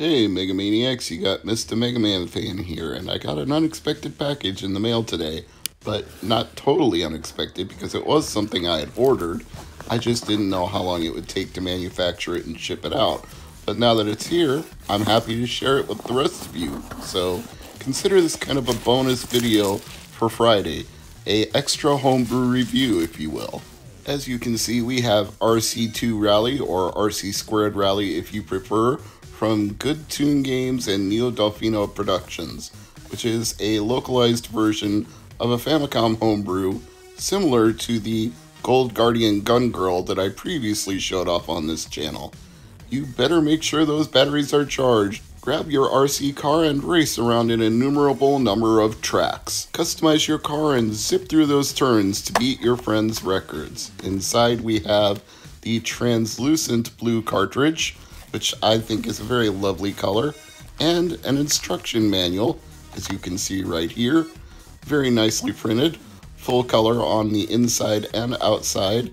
Hey Megamaniacs, you got Mistah MegaManFan here, and I got an unexpected package in the mail today, but not totally unexpected because it was something I had ordered. I just didn't know how long it would take to manufacture it and ship it out. But now that it's here, I'm happy to share it with the rest of you. So consider this kind of a bonus video for Friday, a extra homebrew review, if you will. As you can see, we have RC2 Rally, or RC2 Rally if you prefer, from Good Tune Games and Neodolphino Productions, which is a localized version of a Famicom homebrew similar to the Gold Guardian Gun Girl that I previously showed off on this channel. You better make sure those batteries are charged. Grab your RC car and race around an innumerable number of tracks. Customize your car and zip through those turns to beat your friends' records. Inside we have the translucent blue cartridge, which I think is a very lovely color, and an instruction manual, as you can see right here. Very nicely printed, full color on the inside and outside,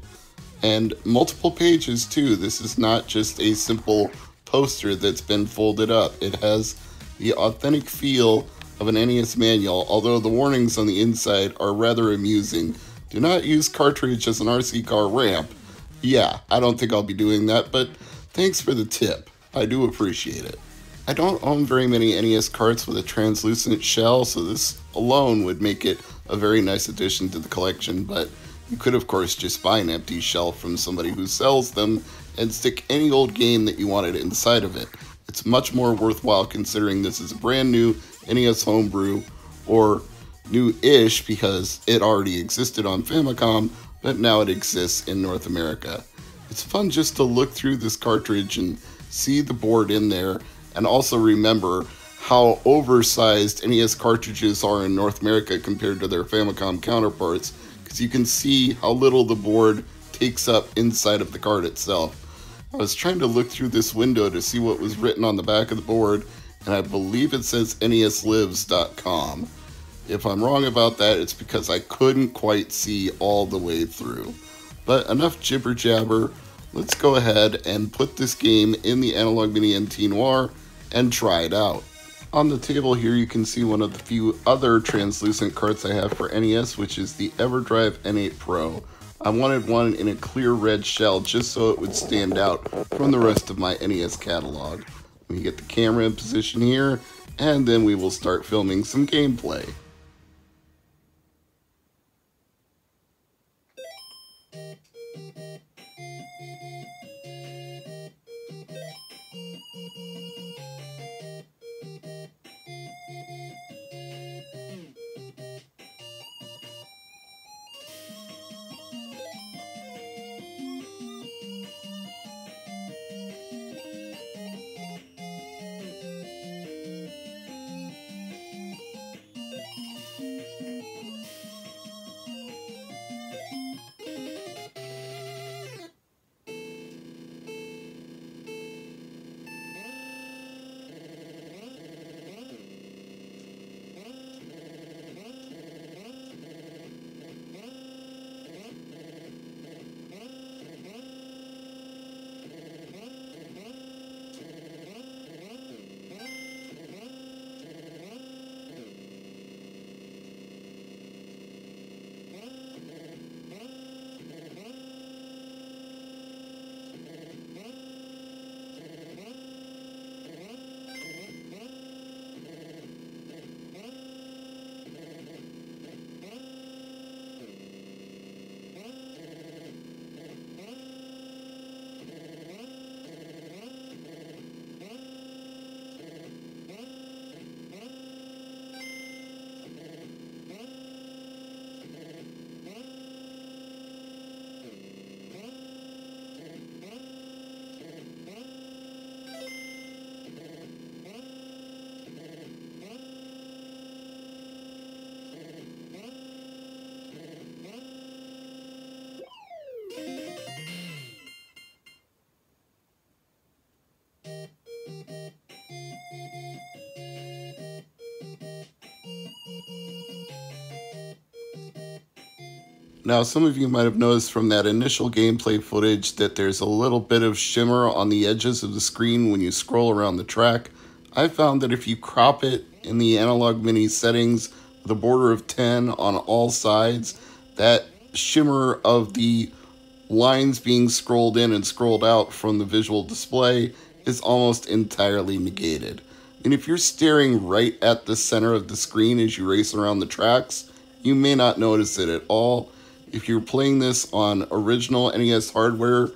and multiple pages too. This is not just a simple poster that's been folded up. It has the authentic feel of an NES manual, although the warnings on the inside are rather amusing. Do not use cartridge as an RC car ramp. Yeah, I don't think I'll be doing that, but thanks for the tip. I do appreciate it. I don't own very many NES carts with a translucent shell, so this alone would make it a very nice addition to the collection, but you could of course just buy an empty shell from somebody who sells them and stick any old game that you wanted inside of it. It's much more worthwhile considering this is a brand new NES homebrew, or new-ish because it already existed on Famicom, but now it exists in North America. It's fun just to look through this cartridge and see the board in there, and also remember how oversized NES cartridges are in North America compared to their Famicom counterparts, because you can see how little the board takes up inside of the card itself. I was trying to look through this window to see what was written on the back of the board, and I believe it says neslives.com. If I'm wrong about that, it's because I couldn't quite see all the way through. But enough jibber jabber, let's go ahead and put this game in the Analog Mini NT Noir and try it out. On the table here you can see one of the few other translucent carts I have for NES, which is the EverDrive N8 Pro. I wanted one in a clear red shell just so it would stand out from the rest of my NES catalog. Let me get the camera in position here, and then we will start filming some gameplay. Now, some of you might have noticed from that initial gameplay footage that there's a little bit of shimmer on the edges of the screen when you scroll around the track. I found that if you crop it in the Analog Mini settings with a border of 10 on all sides, that shimmer of the lines being scrolled in and scrolled out from the visual display is almost entirely negated. And if you're staring right at the center of the screen as you race around the tracks, you may not notice it at all. If you're playing this on original NES hardware,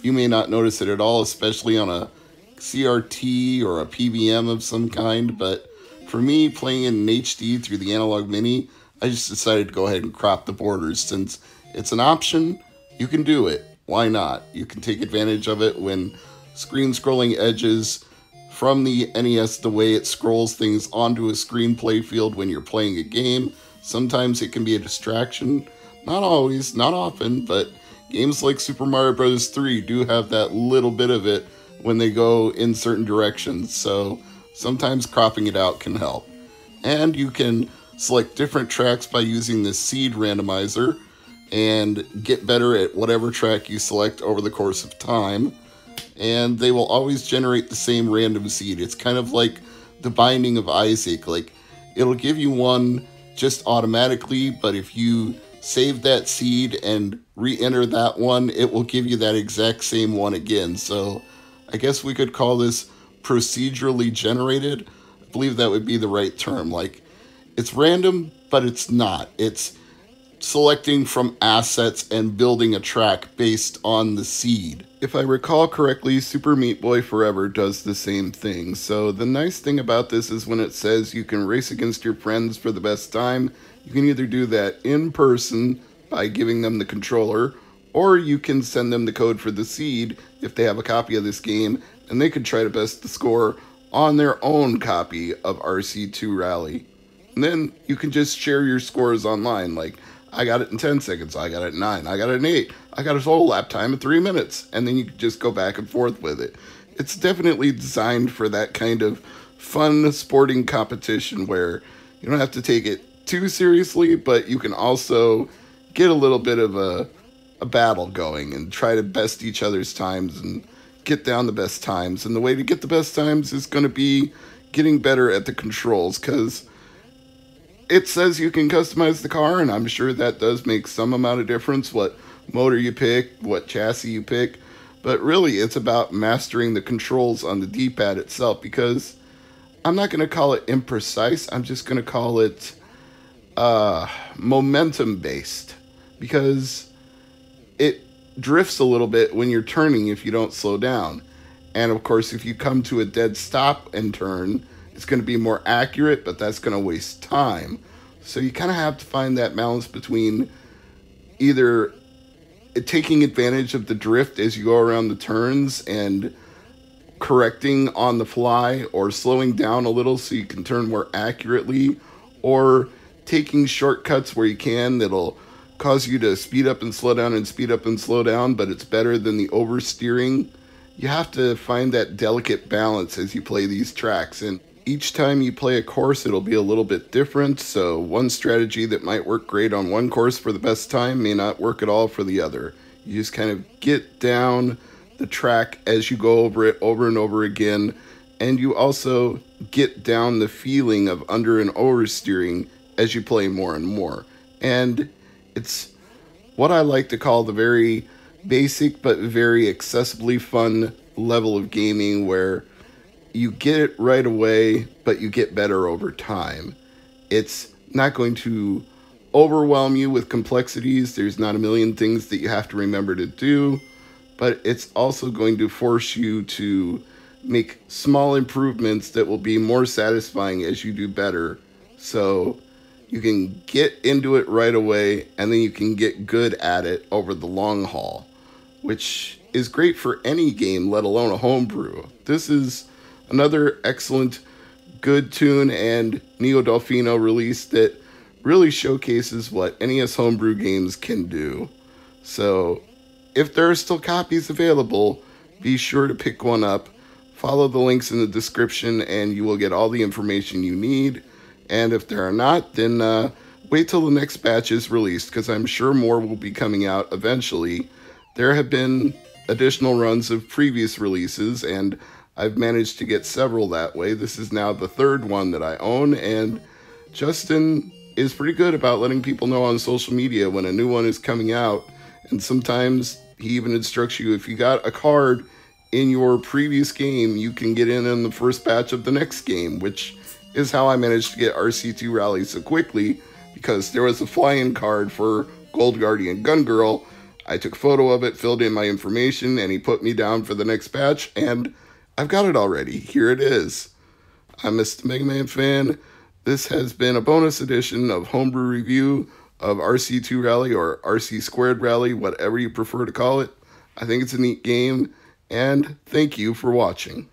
you may not notice it at all, especially on a CRT or a PVM of some kind. But for me, playing in HD through the Analog Mini, I just decided to go ahead and crop the borders. Since it's an option, you can do it. Why not? You can take advantage of it when screen scrolling edges from the NES, the way it scrolls things onto a screen playfield when you're playing a game. Sometimes it can be a distraction. Not always, not often, but games like Super Mario Bros. 3 do have that little bit of it when they go in certain directions, so sometimes cropping it out can help. And you can select different tracks by using the seed randomizer and get better at whatever track you select over the course of time. And they will always generate the same random seed. It's kind of like the Binding of Isaac. Like, it'll give you one just automatically, but if you save that seed and re-enter that one, it will give you that exact same one again. So I guess we could call this procedurally generated. I believe that would be the right term. Like, it's random, but it's not. It's selecting from assets and building a track based on the seed. If I recall correctly, Super Meat Boy Forever does the same thing. So the nice thing about this is when it says you can race against your friends for the best time, you can either do that in person by giving them the controller, or you can send them the code for the seed if they have a copy of this game, and they could try to best the score on their own copy of RC2 Rally. And then you can just share your scores online, like, I got it in 10 seconds, I got it in 9, I got it in 8, I got a total lap time of 3 minutes, and then you can just go back and forth with it. It's definitely designed for that kind of fun sporting competition where you don't have to take it too seriously, but you can also get a little bit of a battle going and try to best each other's times and get down the best times. And the way to get the best times is going to be getting better at the controls, because it says you can customize the car, and I'm sure that does make some amount of difference, what motor you pick, what chassis you pick. But really, it's about mastering the controls on the D-pad itself, because I'm not going to call it imprecise. I'm just going to call it momentum-based, because it drifts a little bit when you're turning if you don't slow down. And of course, if you come to a dead stop and turn, it's going to be more accurate, but that's going to waste time. So you kind of have to find that balance between either taking advantage of the drift as you go around the turns and correcting on the fly, or slowing down a little so you can turn more accurately, or taking shortcuts where you can that'll cause you to speed up and slow down and speed up and slow down, but it's better than the oversteering. You have to find that delicate balance as you play these tracks, and each time you play a course, it'll be a little bit different. So one strategy that might work great on one course for the best time may not work at all for the other. You just kind of get down the track as you go over it over and over again, and you also get down the feeling of under and oversteering as you play more and more. And it's what I like to call the very basic but very accessibly fun level of gaming, where you get it right away, but you get better over time. It's not going to overwhelm you with complexities. There's not a million things that you have to remember to do, but it's also going to force you to make small improvements that will be more satisfying as you do better. So you can get into it right away, and then you can get good at it over the long haul, which is great for any game, let alone a homebrew. This is another excellent, good tune and Neodolphino release that really showcases what NES homebrew games can do. So if there are still copies available, be sure to pick one up. Follow the links in the description and you will get all the information you need. And if there are not, then wait till the next batch is released, because I'm sure more will be coming out eventually. There have been additional runs of previous releases, and I've managed to get several that way. This is now the third one that I own, and Justin is pretty good about letting people know on social media when a new one is coming out, and sometimes he even instructs you if you got a card in your previous game, you can get in the first batch of the next game, which is how I managed to get RC2 Rally so quickly, because there was a fly-in card for Gold Guardian Gun Girl. I took a photo of it, filled in my information, and he put me down for the next batch, and I've got it already. Here it is. I'm Mr. MegaManFan. This has been a bonus edition of Homebrew Review of RC2 Rally, or RC Squared Rally, whatever you prefer to call it. I think it's a neat game, and thank you for watching.